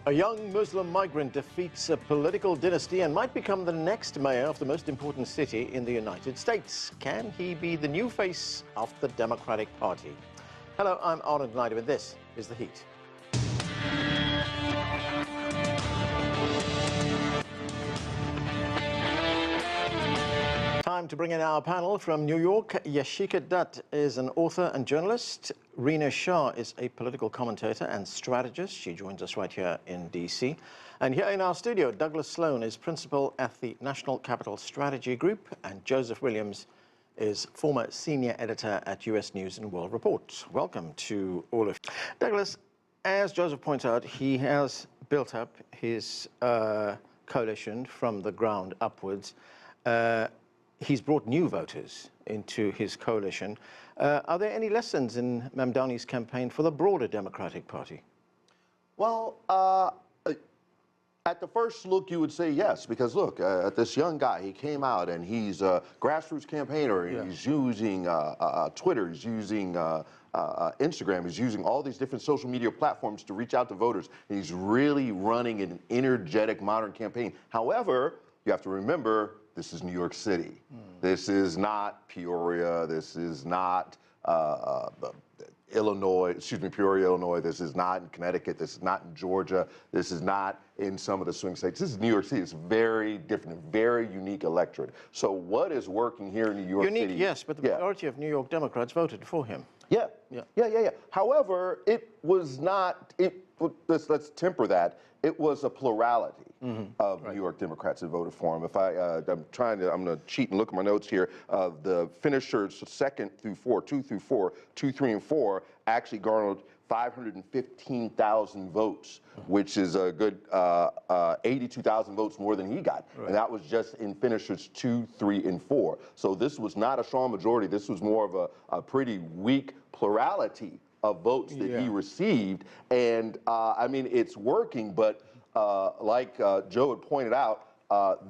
A young Muslim migrant defeats a political dynasty and might become the next mayor of the most important city in the United States. Can he be the new face of the Democratic Party? Hello, I'm Arnold Naidu, and this is The Heat. Time to bring in our panel from New York. Yashika Dutt is an author and journalist. Reena Shah is a political commentator and strategist. She joins us right here in DC. And here in our studio, Douglas Sloan is principal at the National Capital Strategy Group, and Joseph Williams is former senior editor at US News and World Report. Welcome to all of you. Douglas, as Joseph points out, he has built up his coalition from the ground upwards. He's brought new voters into his coalition. Are there any lessons in Mamdani's campaign for the broader Democratic Party? Well, at the first look, you would say yes, because look, at this young guy, he came out and he's a grassroots campaigner. Yeah. He's using Twitter, he's using Instagram, he's using all these different social media platforms to reach out to voters. And he's really running an energetic, modern campaign. However, you have to remember, this is New York City. This is not Peoria. This is not Peoria, Illinois. This is not in Connecticut. This is not in Georgia. This is not in some of the swing states. This is New York City. It's very different, very unique electorate. So what is working here in New York City? Unique, yes, but the majority of New York Democrats voted for him. Yeah. However, it was not, let's temper that. It was a plurality of New York Democrats that voted for him. If I'm going to cheat and look at my notes here. The finishers 2 through 4, 2, 3, and 4 actually garnered 515,000 votes, which is a good 82,000 votes more than he got. Right. And that was just in finishers 2, 3, and 4. So this was not a strong majority. This was more of a pretty weak plurality of votes that he received. And I mean, it's working, but like Joe had pointed out,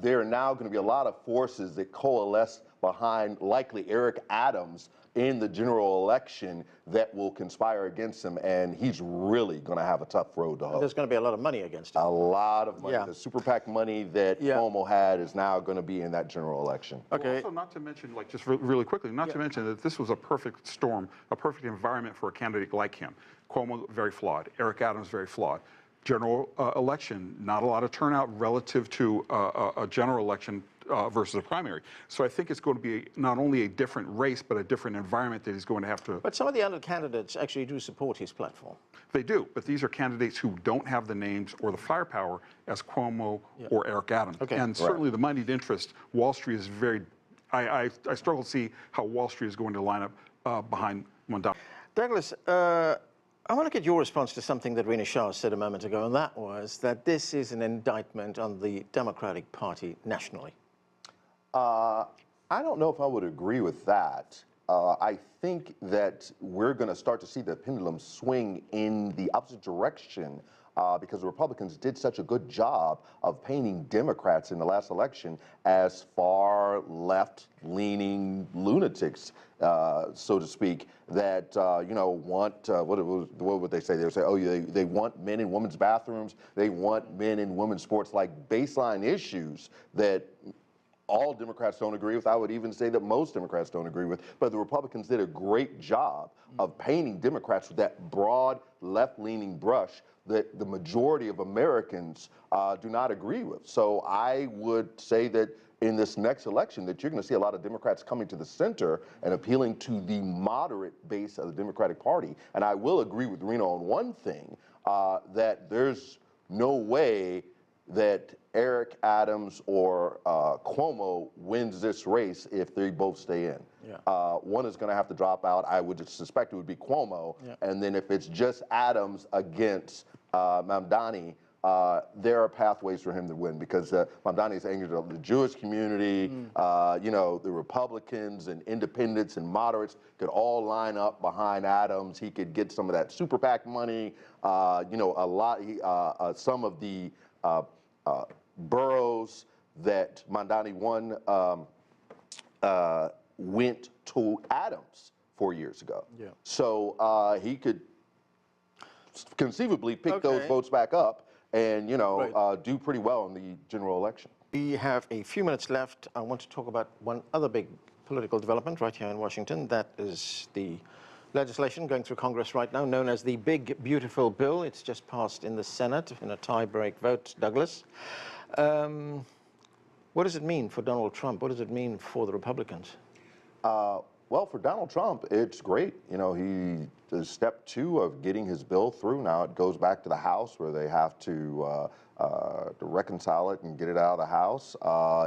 there are now going to be a lot of forces that coalesce behind likely Eric Adams in the general election that will conspire against him, and he's really going to have a tough road to hoe. There's going to be a lot of money against him. A lot of money. The super PAC money that Cuomo had is now going to be in that general election. Okay. Well, also, not to mention, like just really quickly, not to mention that this was a perfect storm, a perfect environment for a candidate like him. Cuomo, very flawed. Eric Adams, very flawed. General election, not a lot of turnout relative to a general election versus a primary. So I think it's going to be not only a different race, but a different environment that he's going to have to... But some of the other candidates actually do support his platform. They do, but these are candidates who don't have the names or the firepower as Cuomo or Eric Adams. Okay. And certainly the moneyed interest, Wall Street is very... I struggle to see how Wall Street is going to line up behind Mamdani. Douglas, I want to get your response to something that Reena Shah said a moment ago, and that was that this is an indictment on the Democratic Party nationally. I don't know if I would agree with that. I think that we're going to start to see the pendulum swing in the opposite direction because the Republicans did such a good job of painting Democrats in the last election as far left-leaning lunatics, so to speak, that want what would they say? They would say, oh, they want men in women's bathrooms, they want men in women's sports, like baseline issues that all Democrats don't agree with. I would even say that most Democrats don't agree with. But the Republicans did a great job of painting Democrats with that broad left-leaning brush that the majority of Americans do not agree with. So I would say that in this next election that you're going to see a lot of Democrats coming to the center and appealing to the moderate base of the Democratic Party. And I will agree with Reena on one thing, that there's no way that Eric Adams or Cuomo wins this race if they both stay in. One is going to have to drop out. I would suspect it would be Cuomo. And then if it's just Adams against Mamdani, there are pathways for him to win because Mamdani is angry at the Jewish community. The Republicans and independents and moderates could all line up behind Adams. He could get some of that super PAC money. Some of the boroughs that Mamdani won went to Adams 4 years ago. So he could conceivably pick those votes back up and, you know, Right. do pretty well in the general election. We have a few minutes left. I want to talk about one other big political development right here in Washington. That is the legislation going through Congress right now, known as the Big Beautiful Bill. It's just passed in the Senate in a tie-break vote. Douglas, what does it mean for Donald Trump? What does it mean for the Republicans? Well, for Donald Trump, it's great. You know, he is step 2 of getting his bill through. Now it goes back to the House where they have to reconcile it and get it out of the House.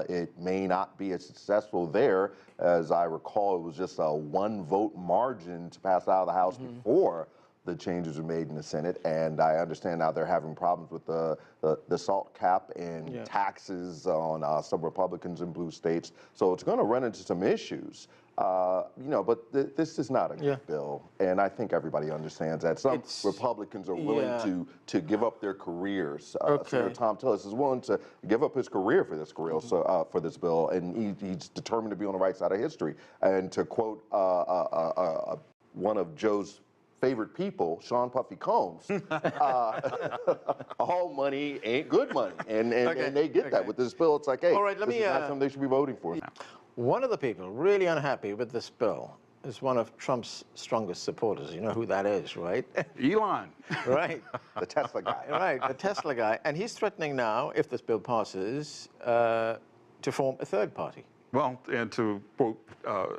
It may not be as successful there. As I recall, it was just a 1-vote margin to pass it out of the House before the changes were made in the Senate. And I understand now they're having problems with the SALT cap and taxes on some Republicans in blue states. So it's going to run into some issues. You know, but this is not a good bill, and I think everybody understands that. Some Republicans are willing to give up their careers. Senator Tom Tillis is willing to give up his career for this for this bill, and he's determined to be on the right side of history. And to quote one of Joe's favorite people, Sean Puffy Combs, all money ain't good money, and they get that with this bill. It's like, hey, all right, this is not something they should be voting for. One of the people really unhappy with this bill is one of Trump's strongest supporters. You know who that is, right? Elon. Right. The Tesla guy. Right, the Tesla guy. And he's threatening now, if this bill passes, to form a third party. Well, and to quote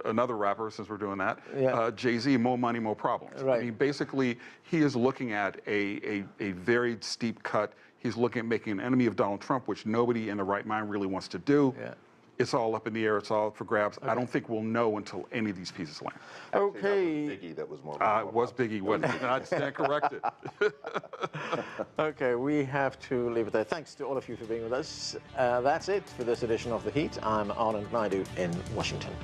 another rapper, since we're doing that, Jay-Z, more money, more problems. Right. I mean, basically, he is looking at a very steep cut. He's looking at making an enemy of Donald Trump, which nobody in the right mind really wants to do. Yeah. It's all up in the air. It's all up for grabs. I don't think we'll know until any of these pieces land. Actually, that was Biggie that was more. It was Biggie, wasn't it? I stand corrected. Okay, we have to leave it there. Thanks to all of you for being with us. That's it for this edition of The Heat. I'm Anand Naidu in Washington.